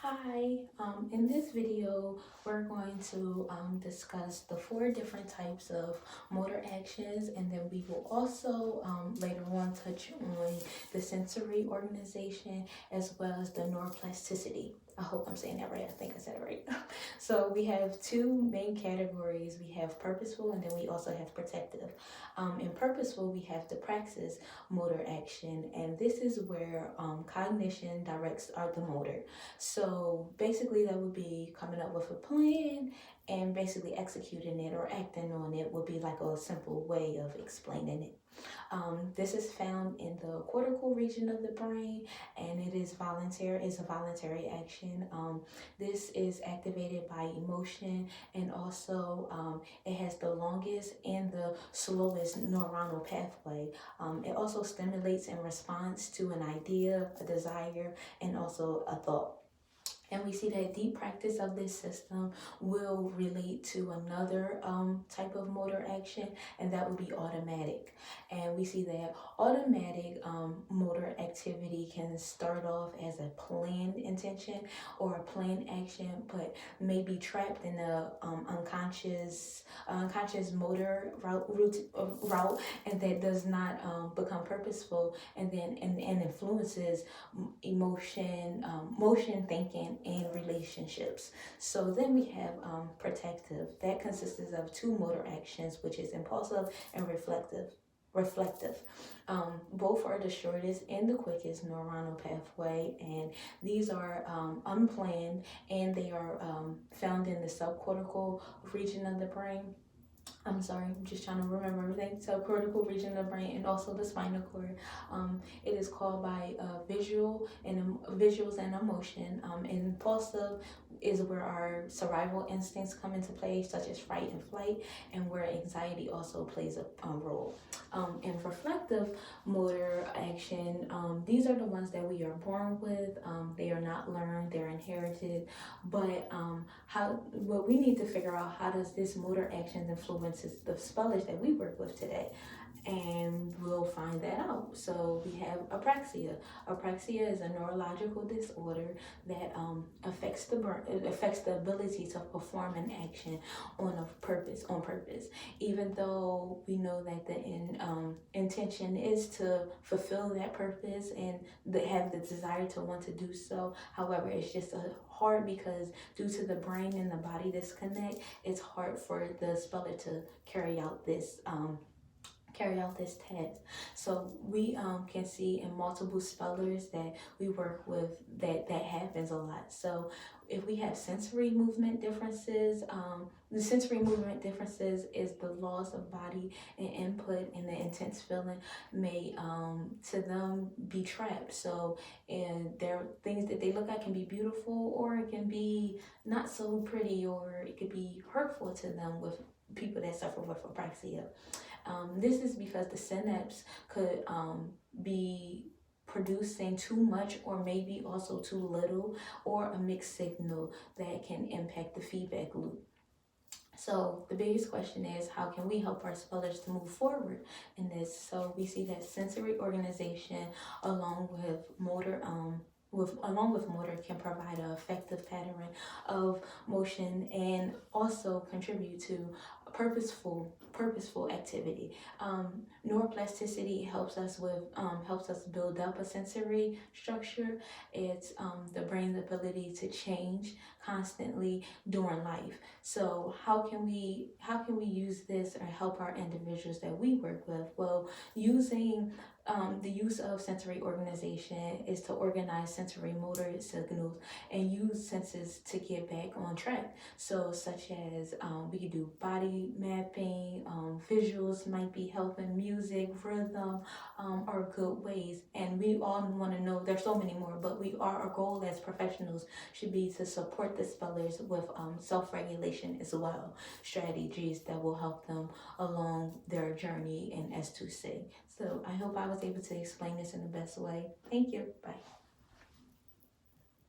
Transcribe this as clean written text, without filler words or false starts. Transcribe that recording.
Hi, in this video, we're going to discuss the 4 different types of motor actions, and then we will also later on touch on the sensory organization as well as the neuroplasticity. I hope I'm saying that right. I think I said it right. So we have 2 main categories. We have purposeful and then we also have protective. In purposeful, we have the praxis motor action, and this is where cognition directs the motor. So basically, that would be coming up with a plan and basically executing it or acting on it would be like a simple way of explaining it. This is found in the cortical region of the brain, and it is voluntary. It's a voluntary action. This is activated by emotion, and also it has the longest and the slowest neuronal pathway. It also stimulates in response to an idea, a desire, and also a thought. And we see that deep practice of this system will relate to another type of motor action, and that would be automatic. And we see that automatic motor activity can start off as a planned intention or a planned action, but may be trapped in the unconscious motor route, and that does not become purposeful, and then and influences emotion, motion, thinking, and relationships. So then we have protective. That consists of 2 motor actions, which is impulsive and reflective. Both are the shortest and the quickest neuronal pathway, and these are unplanned, and they are found in the subcortical region of the brain. I'm sorry, I'm just trying to remember everything. Subcortical region of the brain and also the spinal cord. It is called by visuals and emotion. Impulsive is where our survival instincts come into play, such as fight and flight, and where anxiety also plays a role. In reflective motor action, these are the ones that we are born with. They are not learned; they're inherited. But what we need to figure out, how does this motor action influences the spellers that we work with today? And we'll find that out. So we have apraxia. Apraxia is a neurological disorder that affects the ability to perform an action on purpose. Even though we know that the intention is to fulfill that purpose and have the desire to want to do so. However, it's just hard because due to the brain and the body disconnect, it's hard for the speller to carry out this task. So we can see in multiple spellers that we work with that happens a lot. So if we have sensory movement differences, the sensory movement differences is the loss of body and input, and the intense feeling may to them be trapped. So, and there are things that they look at can be beautiful, or it can be not so pretty, or it could be hurtful to them with people that suffer with apraxia. This is because the synapse could be producing too much, or maybe also too little, or a mixed signal that can impact the feedback loop. So the biggest question is, how can we help our spellers to move forward in this? So we see that sensory organization along with motor can provide an effective pattern of motion and also contribute to purposeful activity. Neuroplasticity helps us build up a sensory structure. It's the brain's ability to change constantly during life. So how can we use this or help our individuals that we work with? Well, using the use of sensory organization is to organize sensory motor signals and use senses to get back on track. So such as we could do body mapping, visuals might be helping, music, rhythm are good ways. And we all want to know, there's so many more, but our goal as professionals should be to support the spellers with self-regulation as well, strategies that will help them along their journey in S2C. So I hope I was able to explain this in the best way. Thank you. Bye.